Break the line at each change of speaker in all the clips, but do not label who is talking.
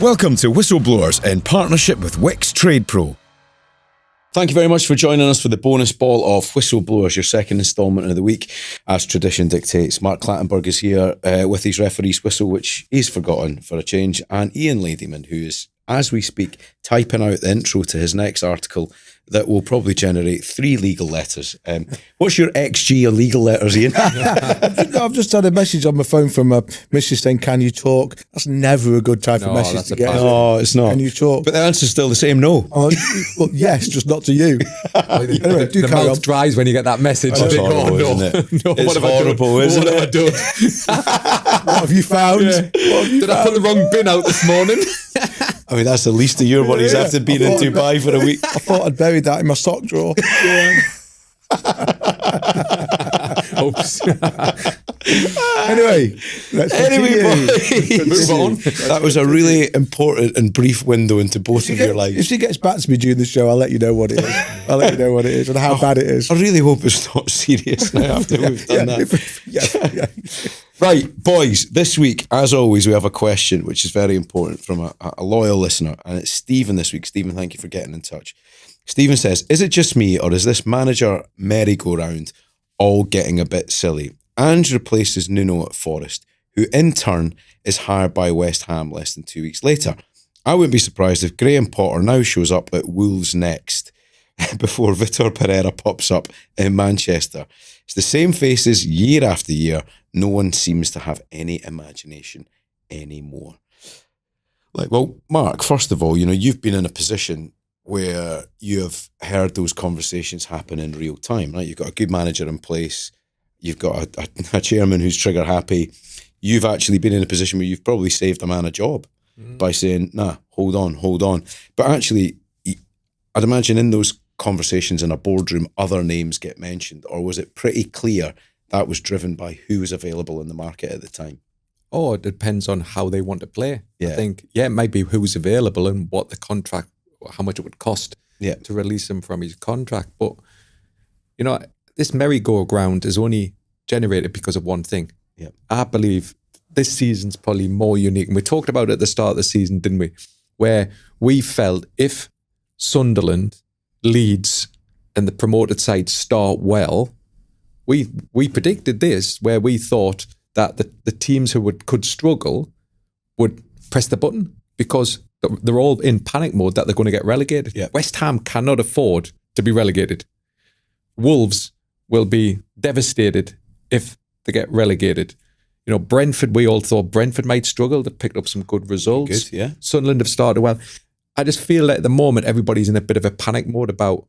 Welcome to Whistleblowers in partnership with Wix Trade Pro. Thank you very much for joining us for the bonus ball of Whistleblowers, your second instalment of the week. As tradition dictates, Mark Clattenburg is here with his referee's whistle, which he's forgotten for a change, and Ian Ladyman, who is, as we speak, typing out the intro to his next article that will probably generate 3 legal letters. What's your XG of legal letters, Ian?
I've just had a message on my phone from a Mrs. saying, "Can you talk?" That's never a good type of message to get.
No, it's not.
Can you talk?
But the answer's still the same, no.
Well, yes, just not to you. Anyway, do
the
carry
mouth
on.
dries when you get that message.
It's horrible, isn't it?
No,
It's horrible, isn't it?
What have I done?
What have you found?
Yeah.
What have you
Did I put the wrong bin out this morning?
I mean, that's the least of your worries after being in Dubai for a week.
I thought I'd buried that in my sock drawer.
Oops.
Anyway, let's continue.
Move on.
That was a really important and brief window into both of your
If
lives.
she gets back to me during the show, I'll let you know what it is. I'll let you know what it is and how bad it is.
I really hope it's not serious now after we've done that.
Yeah.
Right, boys, this week, as always, we have a question which is very important from a loyal listener, and it's Stephen this week. Stephen, thank you for getting in touch. Stephen says, is it just me or is this manager merry-go-round all getting a bit silly? Ange replaces Nuno at Forest, who in turn is hired by West Ham less than 2 weeks later. I wouldn't be surprised if Graham Potter now shows up at Wolves next before Vitor Pereira pops up in Manchester. It's the same faces year after year. No one seems to have any imagination anymore. Well, Mark, first of all, you've been in a position where you have heard those conversations happen in real time, right? You've got a good manager in place. You've got a chairman who's trigger happy. You've actually been in a position where you've probably saved a man a job by saying, nah, hold on. But actually, I'd imagine in those conversations in a boardroom, other names get mentioned, or was it pretty clear that was driven by who was available in the market at the time?
Oh, it depends on how they want to play.
Yeah.
I think, it might be who's available and what the contract, how much it would cost to release him from his contract. But, this merry-go-round is only generated because of one thing.
Yeah.
I believe this season's probably more unique. And we talked about it at the start of the season, didn't we? Where we felt if Sunderland, Leeds and the promoted side start well, we predicted this, where we thought that the teams who could struggle would press the button because they're all in panic mode that they're going to get relegated.
Yeah.
West Ham cannot afford to be relegated. Wolves will be devastated if they get relegated. Brentford, we all thought Brentford might struggle. They picked up some good results.
Good, yeah.
Sunderland have started well. I just feel that at the moment, everybody's in a bit of a panic mode about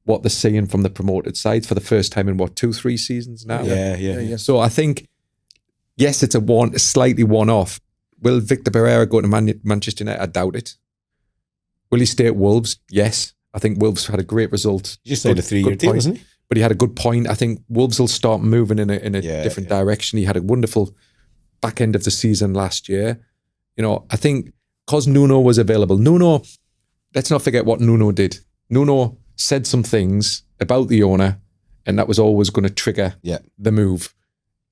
what they're seeing from the promoted side for the first time in 2-3 seasons now.
Yeah.
So I think, yes, it's a slightly one-off. Will Victor Pereira go to Manchester United? I doubt it. Will he stay at Wolves? Yes. I think Wolves had a great result.
You just signed a 3-year deal, wasn't he?
But he had a good point. I think Wolves will start moving in a different direction. He had a wonderful back end of the season last year. I think because Nuno was available. Let's not forget what Nuno did. Nuno said some things about the owner, and that was always going to trigger the move.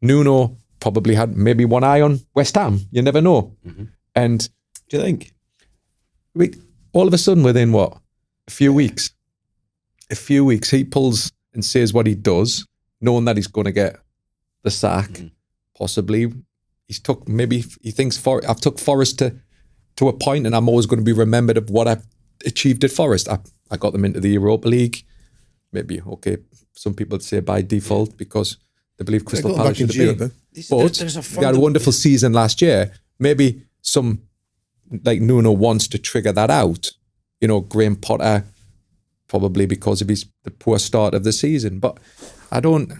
Nuno probably had maybe one eye on West Ham. You never know.
Mm-hmm.
And
do you think?
All of a sudden, within a few weeks, he pulls and says what he does, knowing that he's going to get the sack. Possibly, he thinks I've took Forest to a point, and I'm always going to be remembered of what I've achieved at Forest. I got them into the Europa League. Maybe, some people would say by default because they believe Crystal Palace should be. But they had a wonderful season last year. Maybe some, like Nuno, wants to trigger that out. Graham Potter, probably because of the poor start of the season. But I don't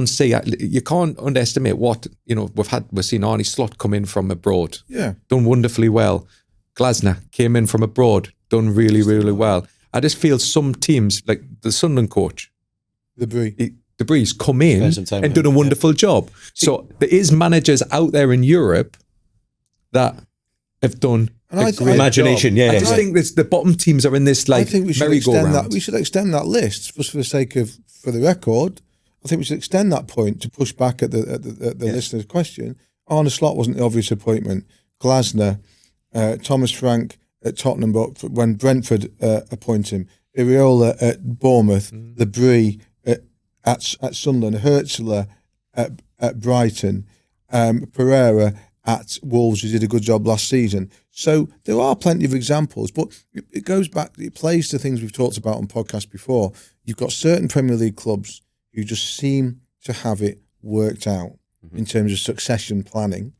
see, you can't underestimate what, we've seen Arnie Slot come in from abroad.
Yeah.
Done wonderfully well. Glasner came in from abroad, done really, really well. I just feel some teams, like the Sunderland coach, the Breeze, come in and done a wonderful job. So there is managers out there in Europe that have done a great
imagination.
job. I just think the bottom teams are in this
I think we should
merry-go-round.
We should extend that list just for the sake of, for the record. I think we should extend that point to push back at the listener's question. Arne Slot wasn't the obvious appointment. Glasner, Thomas Frank at Tottenham, but when Brentford appoint him, Iriola at Bournemouth, Labrie at Sunderland, Hertzler at Brighton, Pereira at Wolves, who did a good job last season. So there are plenty of examples, but it goes back, it plays to things we've talked about on podcasts before. You've got certain Premier League clubs who just seem to have it worked out in terms of succession planning.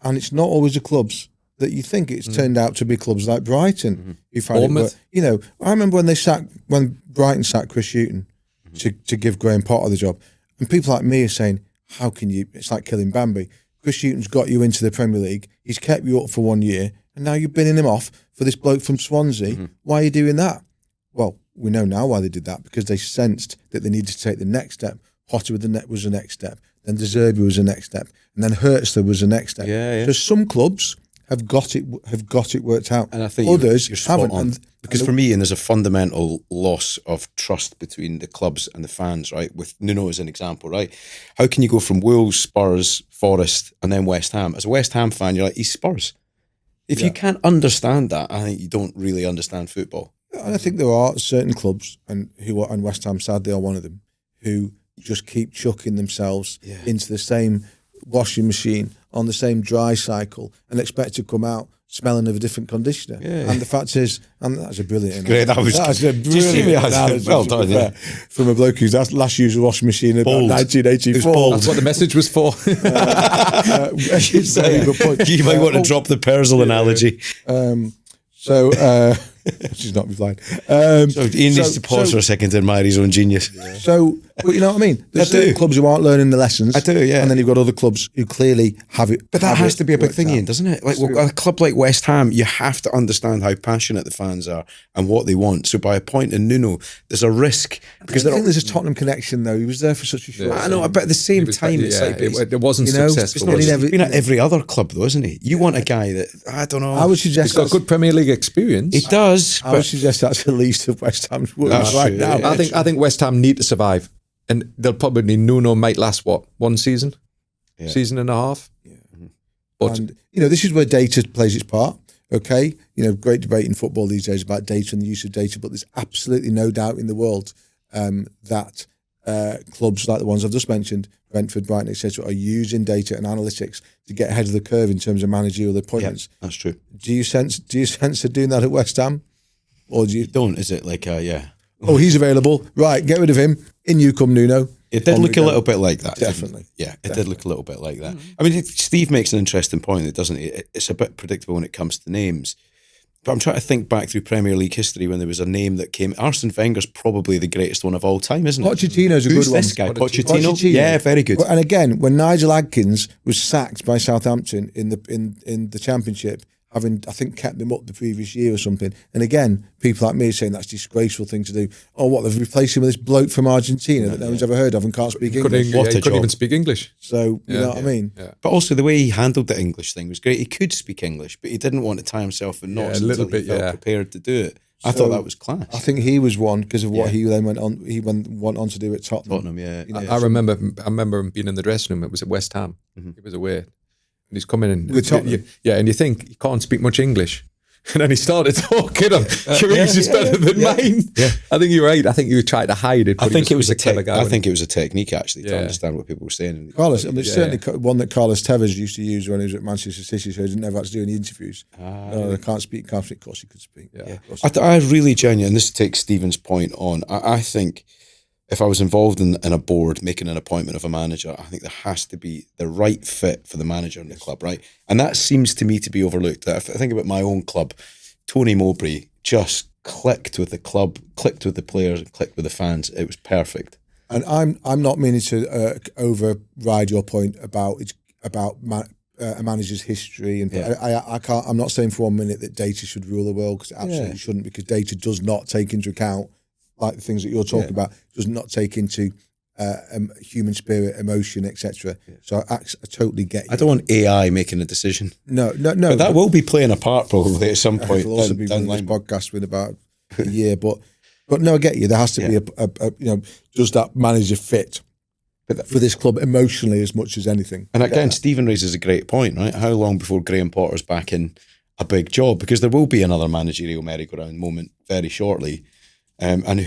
And it's not always the clubs that you think. It's turned out to be clubs like Brighton who found it work. You know, I remember when Brighton sacked Chris Hughton to give Graham Potter the job, and people like me are saying, how can you, it's like killing Bambi. Chris Hughton's got you into the Premier League, he's kept you up for 1 year, and now you're binning him off for this bloke from Swansea. Why are you doing that? Well, we know now why they did that, because they sensed that they needed to take the next step. Potter was the next step, then De Zerbi was the next step, and then Hertzler was the next step. So some clubs have got it worked out,
and I think
others
you're spot
haven't.
on. Because for me, and there's a fundamental loss of trust between the clubs and the fans, right? With Nuno as an example, right? How can you go from Wolves, Spurs, Forest, and then West Ham? As a West Ham fan, you're like, he's Spurs. If you can't understand that, I think you don't really understand football.
And I think there are certain clubs, and West Ham sadly are one of them, who just keep chucking themselves into the same washing machine on the same dry cycle and expect to come out smelling of a different conditioner. And the fact is, and that's a brilliant analogy. That's a brilliant analogy.
Well done,
from a bloke who's last used a washing machine in about 1984.
That's what the message was for.
You might want to drop the Persil analogy.
She's not replied.
So Ian needs to pause for a second to admire his own genius.
So, but you know what I mean? There's certain clubs who aren't learning the lessons.
I do, yeah.
And then you've got other clubs who clearly have it.
But that has to be a big thing, Ian, doesn't it? Like a club like West Ham, you have to understand how passionate the fans are and what they want. So by appointing Nuno, there's a risk.
Because I think there's a Tottenham connection, though. He was there for such a short time.
I know, but at the same time, it's like...
It wasn't successful.
He's been at every other club, though, isn't he? You want a guy that, I don't know...
I would suggest
he's got good Premier League experience.
He does.
I would suggest that's the least of West Ham's worries right now.
I think West Ham need to survive. And they'll probably, Nuno might last, what, one season? Season and a half? But,
and, this is where data plays its part, okay? Great debate in football these days about data and the use of data, but there's absolutely no doubt in the world that clubs like the ones I've just mentioned, Brentford, Brighton, etc., are using data and analytics to get ahead of the curve in terms of managerial appointments.
Yeah, that's true.
Do you sense they're doing that at West Ham? Or do you
don't? Is it like
oh, he's available. Right, get rid of him. In you come, Nuno.
It did look a little bit like that.
Definitely.
Yeah, it did look a little bit like that. I mean, Steve makes an interesting point, doesn't he? It's a bit predictable when it comes to names. But I'm trying to think back through Premier League history when there was a name that came. Arsene Wenger's probably the greatest one of all time, isn't it?
Pochettino's a good one.
Who's this guy? Pochettino? Yeah, very good.
And again, when Nigel Adkins was sacked by Southampton in the Championship, having, I think, kept them up the previous year or something. And again, people like me are saying that's a disgraceful thing to do. Oh, what, they've replaced him with this bloke from Argentina that no one's ever heard of and can't speak English.
He couldn't even speak English.
So, you know what I mean?
Yeah. But also the way he handled the English thing was great. He could speak English, but he didn't want to tie himself in knots until he felt prepared to do it. I thought that was class.
I think he was one because of what he then went on on to do at Tottenham.
I remember him being in the dressing room. It was at West Ham. He was away. And he's coming in. And you think he can't speak much English. And then he started talking. Your English is better than mine. Yeah. I think you're right. I think you tried to hide it.
I think it was a technique actually to understand what people were saying.
Carlos, certainly one that Carlos Tevez used to use when he was at Manchester City, so he didn't ever have to do any interviews. I can't speak. Of course he could speak.
I really genuinely, and this takes Stephen's point on, I think if I was involved in a board making an appointment of a manager, I think there has to be the right fit for the manager in the club, right? And that seems to me to be overlooked. If I think about my own club, Tony Mowbray just clicked with the club, clicked with the players, and clicked with the fans. It was perfect.
And I'm not meaning to override your point about a manager's history, and I can't. I'm not saying for 1 minute that data should rule the world, because it absolutely shouldn't, because data does not take into account, like the things that you're talking about, does not take into human spirit, emotion, etc. So I totally get you.
I don't want AI making a decision.
No.
But that will be playing a part probably at some point.
It'll also be running this podcast with about a year, but no, I get you. There has to be a does that manager fit for this club emotionally as much as anything?
And again, Stephen raises a great point, right? How long before Graham Potter's back in a big job, because there will be another managerial merry-go-round moment very shortly. And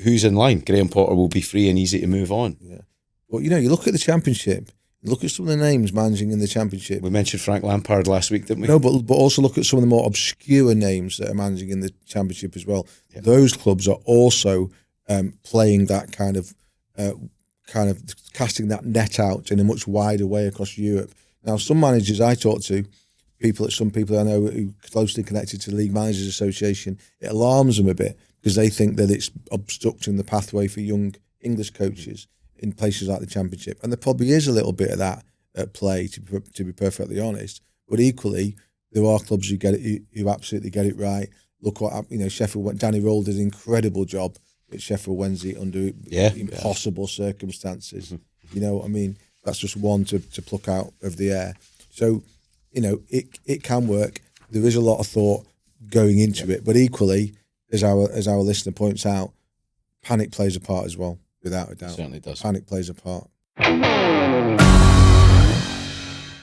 who's in line? Graham Potter will be free and easy to move on.
Yeah. Well, you look at the Championship, look at some of the names managing in the Championship.
We mentioned Frank Lampard last week, didn't we?
No, but also look at some of the more obscure names that are managing in the Championship as well. Yeah. Those clubs are also playing that kind of casting that net out in a much wider way across Europe. Now, some managers I talk to, some people I know who are closely connected to the League Managers Association, it alarms them a bit because they think that it's obstructing the pathway for young English coaches in places like the Championship. And there probably is a little bit of that at play, to be perfectly honest. But equally, there are clubs who get it, who absolutely get it right. Look what Sheffield. Danny Roll did an incredible job at Sheffield Wednesday under impossible circumstances. You know what I mean? That's just one to pluck out of the air. So, it can work. There is a lot of thought going into it, but equally, as our listener points out, panic plays a part as well, without a doubt.
It certainly does.
Panic plays a part.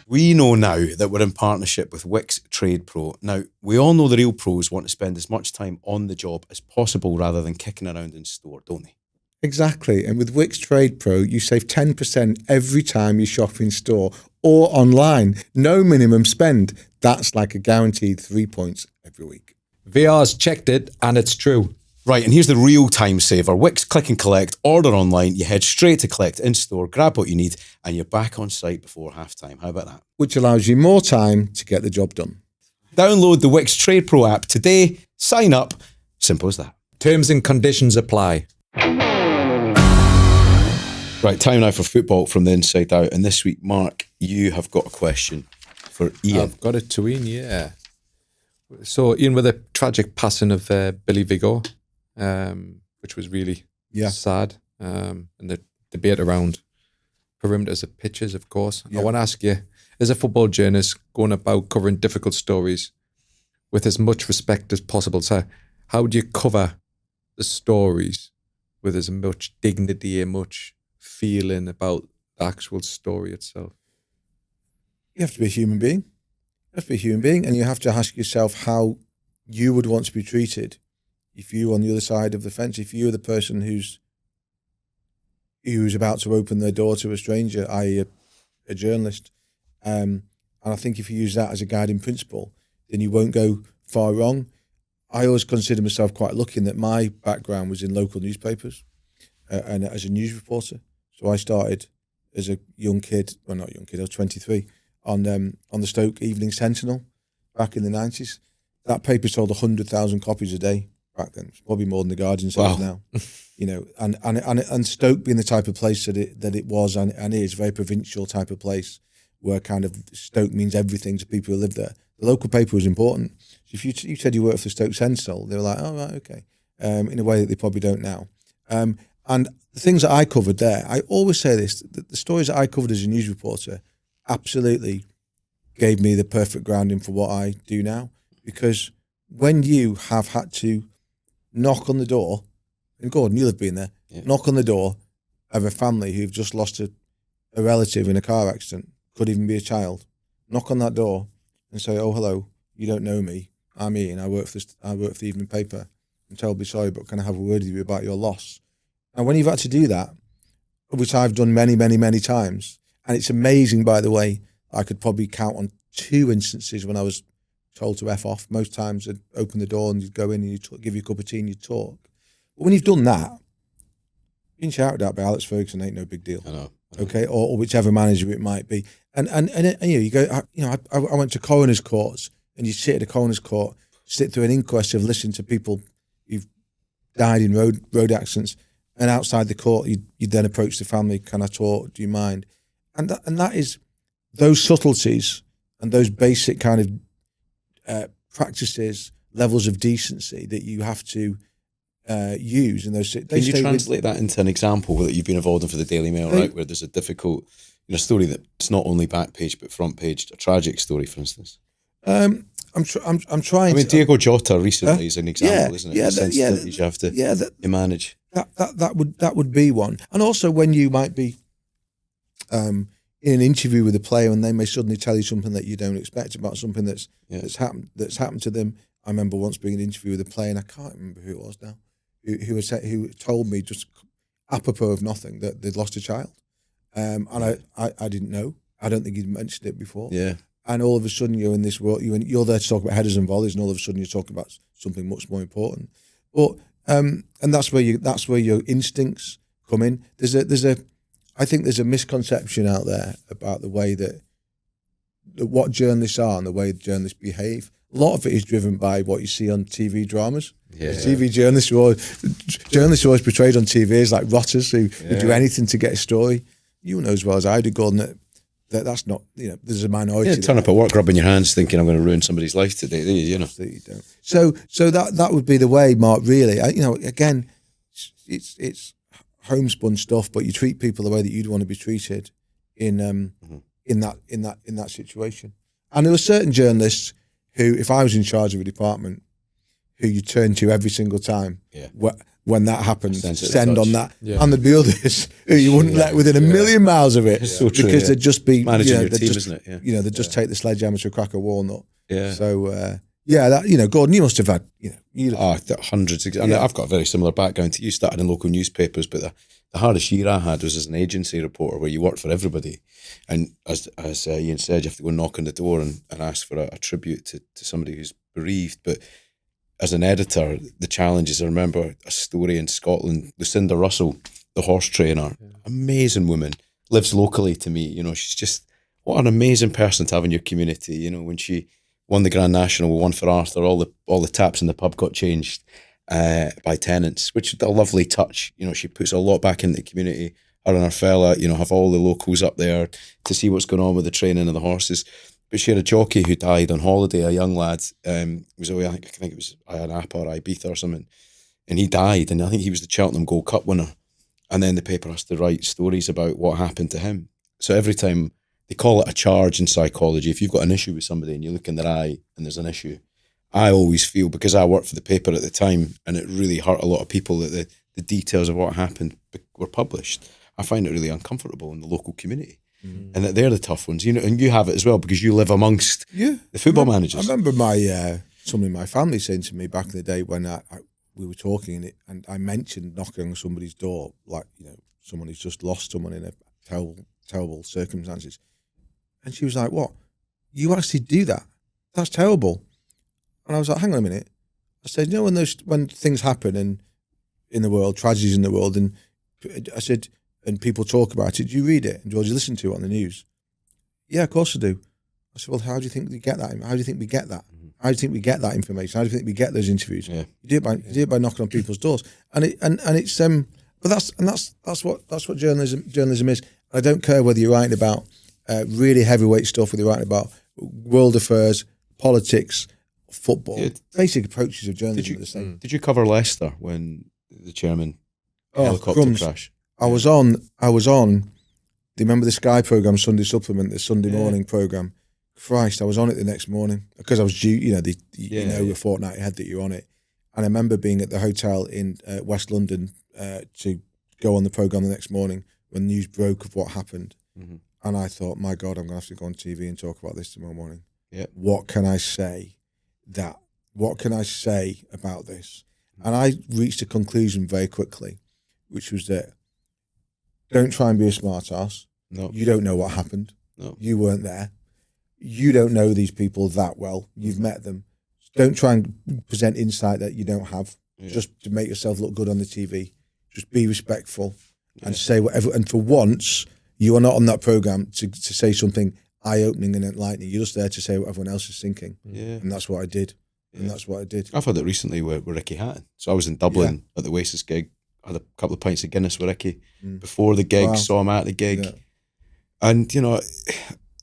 We know now that we're in partnership with Wix Trade Pro. Now, we all know the real pros want to spend as much time on the job as possible rather than kicking around in store, don't they?
Exactly. And with Wix Trade Pro, you save 10% every time you shop in store or online. No minimum spend. That's like a guaranteed 3 points every week.
VR's checked it and it's true.
Right, and here's the real time saver. Wix Click and Collect, order online, you head straight to collect in store, grab what you need, and you're back on site before halftime. How about that?
Which allows you more time to get the job done.
Download the Wix Trade Pro app today, sign up, simple as that.
Terms and conditions apply.
Right, time now for football from the inside out. And this week, Mark, you have got a question for Ian.
I've got it to Ian, yeah. So, Ian, with the tragic passing of Billy Vigar, which was really sad, and the debate around perimeters of pitches, of course. I want to ask you, as a football journalist going about covering difficult stories with as much respect as possible, so how would you cover the stories with as much dignity and much feeling about the actual story itself?
You have to be a human being. You have to be a human being, and you have to ask yourself how you would want to be treated if you were on the other side of the fence, if you were the person who's about to open their door to a stranger, i.e. a journalist. And I think if you use that as a guiding principle, then you won't go far wrong. I always consider myself quite lucky in that my background was in local newspapers and as a news reporter. So I started as a young kid, well, not young kid, I was 23, on the Stoke Evening Sentinel back in the 90s. That paper sold 100,000 copies a day back then. It's probably more than the Guardian sells now. And Stoke being the type of place that it was and is, very provincial type of place where kind of Stoke means everything to people who live there. The local paper was important. So if you said you worked for Stoke Sentinel, they were like, oh, right, okay, in a way that they probably don't now. And the things that I covered there, I always say this, the stories that I covered as a news reporter absolutely gave me the perfect grounding for what I do now. Because when you have had to knock on the door, and Gordon, you'll have been there, knock on the door of a family who've just lost a relative in a car accident, could even be a child, knock on that door and say, oh, hello, you don't know me, I'm Ian, I work for the evening paper, I'm terribly sorry, but can I have a word with you about your loss? And when you've had to do that, which I've done many, many, many times, and it's amazing, by the way, I could probably count on 2 instances when I was told to F off. Most times I'd open the door and you'd go in and you'd give you a cup of tea and you'd talk. But when you've done that, being shouted at by Alex Ferguson ain't no big deal.
I know.
Okay, or whichever manager it might be. And you go, I went to coroner's courts, and you sit at a coroner's court, sit through an inquest of listening to people who've died in road accidents, and outside the court, you'd then approach the family, can I talk, do you mind? And that is those subtleties and those basic kind of practices, levels of decency that you have to use in those.
Can you translate that into an example that you've been involved in for the Daily Mail, right? Where there's a difficult, story that's not only back page but front page, a tragic story, for instance.
I'm trying.
I mean, Diego Jota recently is an example, isn't it? The sensitivities you have to manage.
That would be one, and also when you might be, in an interview with a player, and they may suddenly tell you something that you don't expect about something that's happened to them. I remember once being in an interview with a player, and I can't remember who it was now, who told me just apropos of nothing that they'd lost a child, and I didn't know. I don't think he'd mentioned it before.
Yeah.
And all of a sudden you're in this world. You're there to talk about headers and volleys, and all of a sudden you're talking about something much more important. But and that's where your instincts come in. I think there's a misconception out there about the way that what journalists are and the way journalists behave. A lot of it is driven by what you see on TV dramas.
Yeah.
TV journalists are always portrayed on TV as like rotters who do anything to get a story. You know as well as I do, Gordon, that's not, there's a minority.
Yeah, turn up at work rubbing your hands thinking I'm going to ruin somebody's life today, you know.
You don't. So that would be the way, Mark, really. Again, it's homespun stuff, but you treat people the way that you'd want to be treated in that situation. And there were certain journalists who, if I was in charge of a department, who you turn to every single time when that happens, send on that. Yeah. And there'd be others who you wouldn't let within a million miles of it,
so true,
because they'd just be
managing your team, isn't it? Yeah.
They'd just take the sledgehammer to crack a walnut.
Yeah.
So Gordon, you must have had
hundreds. And I've got a very similar background to you. Started in local newspapers, but the hardest year I had was as an agency reporter, where you worked for everybody, and as Ian said, you have to go knock on the door and ask for a tribute to somebody who's bereaved. But as an editor, the challenges, I remember a story in Scotland, Lucinda Russell, the horse trainer, amazing woman, lives locally to me. She's just, what an amazing person to have in your community. When she won the Grand National, we won for Arthur, all the taps in the pub got changed by tenants, which is a lovely touch. She puts a lot back into the community. Her and her fella, have all the locals up there to see what's going on with the training of the horses. But she had a jockey who died on holiday, a young lad. Was away, I think it was Napa or Ibiza or something, and he died. And I think he was the Cheltenham Gold Cup winner. And then the paper has to write stories about what happened to him. So every time, they call it a charge in psychology. If you've got an issue with somebody and you look in their eye and there's an issue, I always feel, because I worked for the paper at the time and it really hurt a lot of people that the details of what happened were published, I find it really uncomfortable in the local community. And that they're the tough ones, and you have it as well because you live amongst the football managers.
I remember somebody in my family saying to me back in the day when we were talking and I mentioned knocking on somebody's door, like, someone who's just lost someone in a terrible circumstances. And she was like, "What? You actually do that? That's terrible." And I was like, "Hang on a minute." I said, when things happen in the world, tragedies in the world, and I said, and people talk about it, do you read it? And do you listen to it on the news? Yeah, of course I do. I said, well, how do you think we get that? How do you think we get that? How do you think we get that information? How do you think we get those interviews? Yeah. You do it by knocking on people's doors. And it's but that's what journalism is. I don't care whether you're writing about really heavyweight stuff, whether you're writing about world affairs, politics, football. Yeah. Basic approaches of journalism are the same.
Did you cover Leicester when the chairman helicopter crash?
I was on. Do you remember the Sky programme, Sunday Supplement, the Sunday morning programme? Christ, I was on it the next morning because I was due. A fortnight ahead that you're on it. And I remember being at the hotel in West London to go on the programme the next morning when news broke of what happened. Mm-hmm. And I thought, my God, I'm going to have to go on TV and talk about this tomorrow morning. Yeah. What can I say? What can I say about this? And I reached a conclusion very quickly, which was that don't try and be a smart ass. No. You don't know what happened. No. You weren't there. You don't know these people that well. You've met them. Don't try and present insight that you don't have just to make yourself look good on the TV. Just be respectful and say whatever. And for once, you are not on that programme to say something eye-opening and enlightening. You're just there to say what everyone else is thinking. Yeah. And that's what I did. And that's what I did.
I've had it recently with Ricky Hatton. So I was in Dublin at the Oasis gig. I had a couple of pints of Guinness with Ricky before the gig, saw him at the gig. Yeah. And,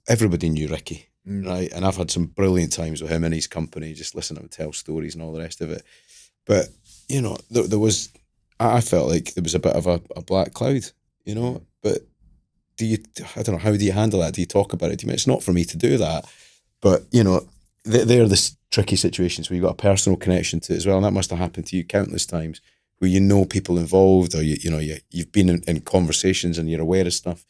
everybody knew Ricky, right? And I've had some brilliant times with him and his company, just listening to him tell stories and all the rest of it. But, there was, I felt like there was a bit of a black cloud, But I don't know, how do you handle that? Do you talk about it? It's not for me to do that. But, they're the tricky situations where you've got a personal connection to it as well. And that must have happened to you countless times, where people involved, or you've been in conversations and you're aware of stuff,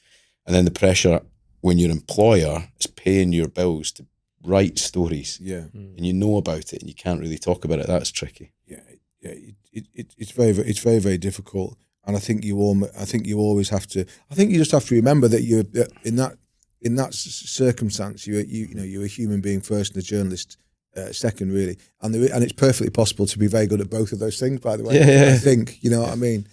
and then the pressure when your employer is paying your bills to write stories, and you know about it and you can't really talk about it, that's tricky.
It's very, very difficult. And I think you always have to. I think you just have to remember that you're in that circumstance. You're a human being first, and a journalist second, really. And it's perfectly possible to be very good at both of those things. By the way, I think what I mean.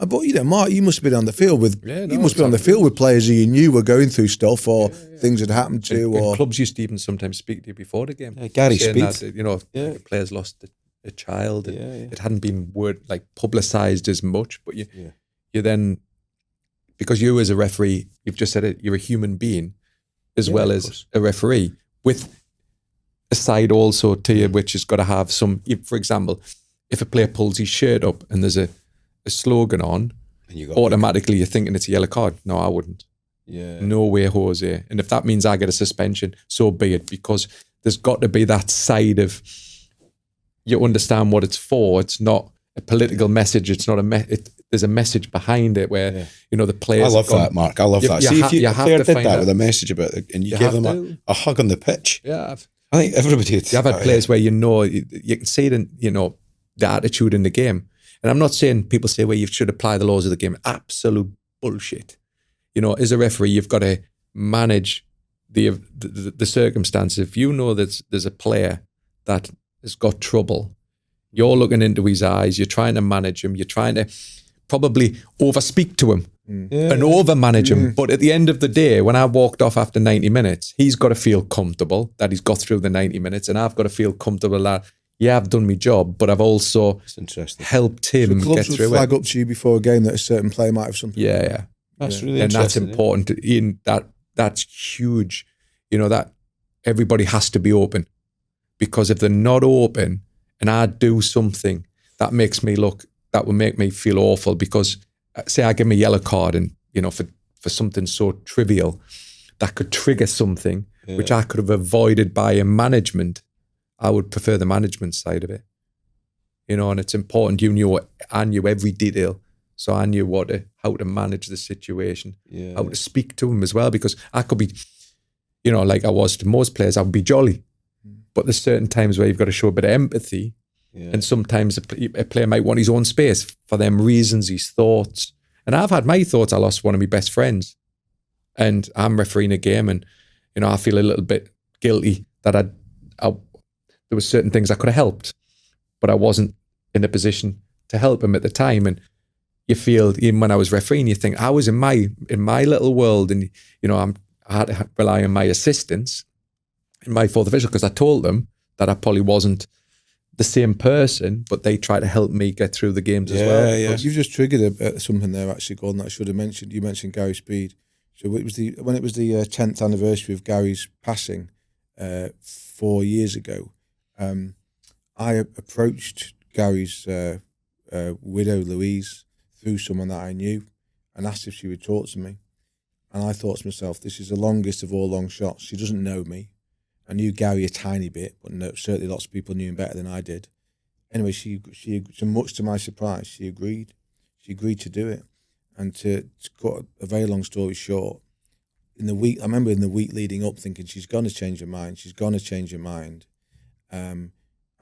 But Mark, you must have been on the field with players who you knew were going through stuff or things had happened to, or
clubs used to even sometimes speak to you before the game.
Gary Speed,
the players lost a child. And it hadn't been publicised as much, but you then, because you as a referee, you've just said it, you're a human being as well as a referee with a side also to you, which has got to have some. For example, if a player pulls his shirt up and there's a slogan on, and automatically you're thinking it's a yellow card. No, I wouldn't. No way, Jose. And if that means I get a suspension, so be it, because there's got to be that side of, you understand what it's for. It's not a political message. It's not there's a message behind it where, the players.
I love that, Mark. I love that. See, if a player did that with a message about it and you gave them a hug on the pitch.
Yeah.
I think everybody would.
You have had players where you can see it in, the attitude in the game. And I'm not saying people say, well, you should apply the laws of the game. Absolute bullshit. As a referee, you've got to manage the circumstances. If you know that there's a player that has got trouble, you're looking into his eyes, you're trying to manage him, you're trying to probably overspeak to him and over-manage him. But at the end of the day, when I walked off after 90 minutes, he's got to feel comfortable that he's got through the 90 minutes, and I've got to feel comfortable that, I've done my job, but I've also helped him get through it.
Flag up to you before a game that a certain player might have something.
Yeah.
That's really
and
interesting.
That's important. That's huge. That everybody has to be open, because if they're not open and I do something that will make me feel awful, because say I give me a yellow card and for something so trivial that could trigger something which I could have avoided by a management. I would prefer the management side of it, and it's important. I knew every detail, so I knew how to manage the situation, how to speak to him as well, because I could be, like I was to most players, I would be jolly, but there's certain times where you've got to show a bit of empathy, and sometimes a player might want his own space for them reasons, his thoughts, and I've had my thoughts. I lost one of my best friends, and I'm refereeing a game, and I feel a little bit guilty that there were certain things I could have helped, but I wasn't in a position to help him at the time. And you feel, even when I was refereeing, you think I was in my little world, and I had to rely on my assistants in my fourth official, because I told them that I probably wasn't the same person, but they try to help me get through the games as well.
Yeah. You've just triggered something there, actually, Gordon, that I should have mentioned. You mentioned Gary Speed. So when it was the 10th anniversary of Gary's passing 4 years ago, I approached Gary's widow, Louise, through someone that I knew, and asked if she would talk to me. And I thought to myself, this is the longest of all long shots. She doesn't know me. I knew Gary a tiny bit, but certainly lots of people knew him better than I did. Anyway, she much to my surprise, she agreed. She agreed to do it. And to cut a very long story short, I remember in the week leading up thinking, she's going to change her mind. She's going to change her mind. And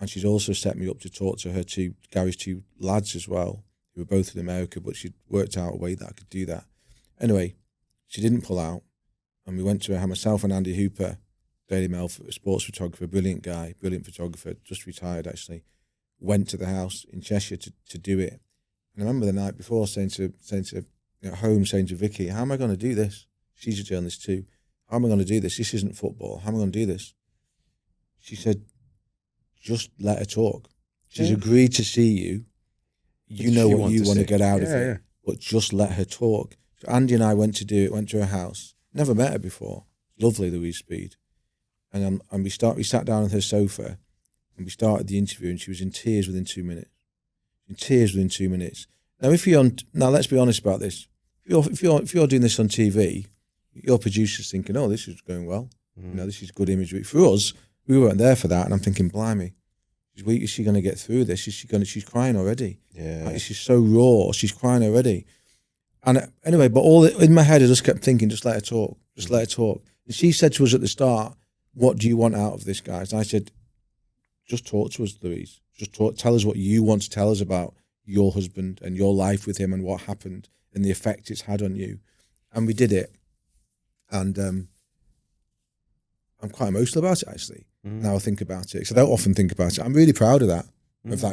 she's also set me up to talk to Gary's two lads as well, who were both in America, but she'd worked out a way that I could do that. Anyway, she didn't pull out, and we went to her, myself and Andy Hooper, Daily Mail sports photographer, brilliant guy, brilliant photographer, just retired actually, went to the house in Cheshire to do it. And I remember the night before saying to Vicky, how am I going to do this? She's a journalist too. How am I going to do this? This isn't football. How am I going to do this? She said, just let her talk. She's agreed to see you. You know what you want to get out of it, but just let her talk. So Andy and I went to her house. Never met her before. Lovely, Louise Speed. And we sat down on her sofa, and we started the interview, and she was in tears within 2 minutes. Now, let's be honest about this. If you're doing this on TV, your producer's thinking, oh, this is going well. This is good imagery. For us, we weren't there for that, and I'm thinking, blimey, is she going to get through this? She's crying already.
Yeah.
Like, she's so raw. She's crying already. And anyway, but all in my head, I just kept thinking, just let her talk, just let her talk. And she said to us at the start, "What do you want out of this, guys?" And I said, "Just talk to us, Louise. Just talk. Tell us what you want to tell us about your husband and your life with him and what happened and the effect it's had on you." And we did it. And I'm quite emotional about it, actually. Now I think about it, because I don't often think about it. I'm really proud of that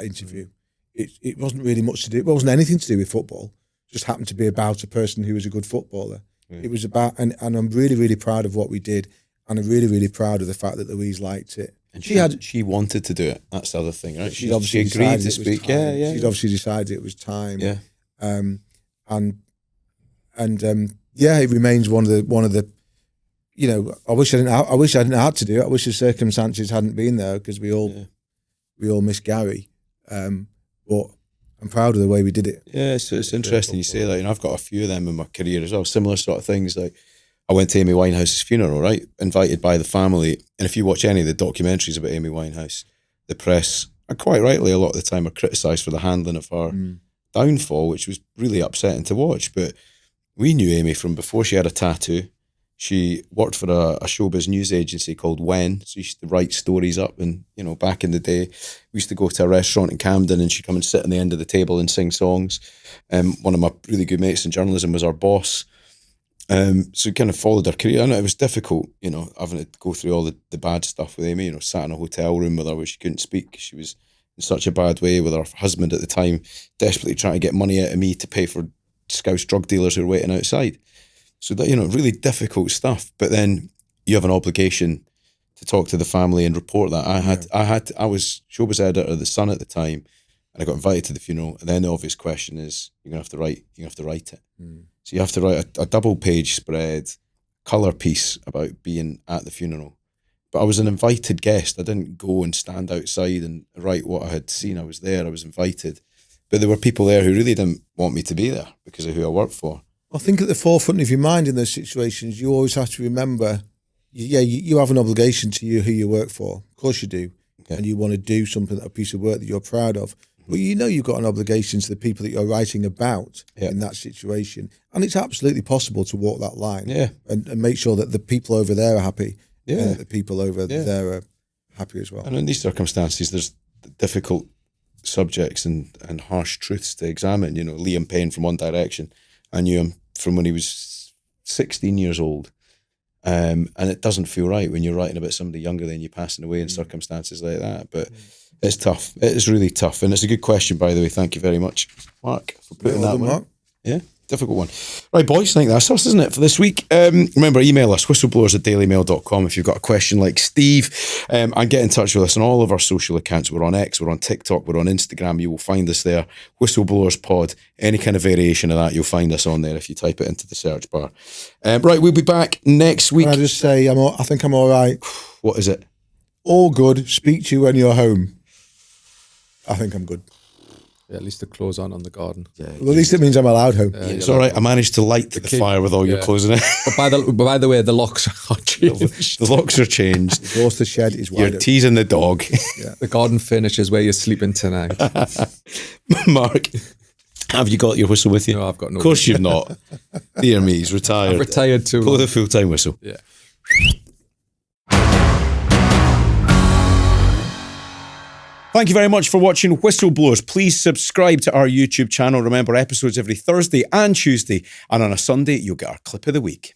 interview. It wasn't really much to do. It wasn't anything to do with football. It just happened to be about a person who was a good footballer. It was about, and I'm really, really proud of what we did. And I'm really, really proud of the fact that Louise liked it.
And she wanted to do it. That's the other thing, right?
She obviously
agreed to
decided
speak.
Yeah. She'd obviously decided it was time.
Yeah.
It remains one of the. You know, I wish I didn't have to do it. I wish the circumstances hadn't been there, because we all miss Gary. But I'm proud of the way we did it.
Yeah, so it's interesting you say that. You know, I've got a few of them in my career as well. Similar sort of things. Like, I went to Amy Winehouse's funeral, right? Invited by the family. And if you watch any of the documentaries about Amy Winehouse, the press, and quite rightly a lot of the time, are criticised for the handling of her downfall, which was really upsetting to watch. But we knew Amy from before she had a tattoo. She worked for a showbiz news agency called When. So she used to write stories up. And, you know, back in the day, we used to go to a restaurant in Camden and she'd come and sit on the end of the table and sing songs. One of my really good mates in journalism was our boss. So we kind of followed her career. I know it was difficult, you know, having to go through all the bad stuff with Amy, you know, sat in a hotel room with her where she couldn't speak. She was in such a bad way, with her husband at the time desperately trying to get money out of me to pay for Scouse drug dealers who were waiting outside. So that, you know, really difficult stuff. But then you have an obligation to talk to the family and report that. I was showbiz editor of The Sun at the time, and I got invited to the funeral. And then the obvious question is, you're gonna have to write it. So you have to write a double-page spread, colour piece about being at the funeral. But I was an invited guest. I didn't go and stand outside and write what I had seen. I was there. I was invited. But there were people there who really didn't want me to be there because of who I worked for.
I think at the forefront of your mind in those situations, you always have to remember, you have an obligation to who you work for. Of course you do. Okay. And you want to do something, a piece of work that you're proud of. But you know you've got an obligation to the people that you're writing about in that situation. And it's absolutely possible to walk that line and make sure that the people over there are happy and that the people over there are happy as well.
And in these circumstances, there's difficult subjects and harsh truths to examine. You know, Liam Payne from One Direction, I knew him from when he was 16 years old. And it doesn't feel right when you're writing about somebody younger than you passing away in circumstances like that. But it's tough. It is really tough. And it's a good question, by the way. Thank you very much, Mark, for putting that one. Mark. Yeah, difficult one. Right, boys, I think that's us, isn't it, for this week? Remember, email us, whistleblowers@dailymail.com if you've got a question like Steve. And get in touch with us on all of our social accounts. We're on X, we're on TikTok, we're on Instagram. You will find us there. Whistleblowers Pod. Any kind of variation of that, you'll find us on there if you type it into the search bar. Right, we'll be back next week.
Can I just say, I think I'm all right.
What is it?
All good. Speak to you when you're home. I think I'm good.
Yeah, at least the clothes aren't on the garden.
Yeah, well, at least it means I'm allowed home.
It's all right. I managed to light the fire with all your clothes in it.
But by the way, the locks are changed.
The locks are changed.
The door to the shed is wide open.
You're teasing the dog.
The garden furniture is where you're sleeping tonight.
Mark, have you got your whistle with you?
No, I've got no.
Of course you've not. Dear me, he's retired.
I've retired too.
Blow the full-time whistle.
Yeah.
Thank you very much for watching Whistleblowers. Please subscribe to our YouTube channel. Remember, episodes every Thursday and Tuesday. And on a Sunday, you'll get our clip of the week.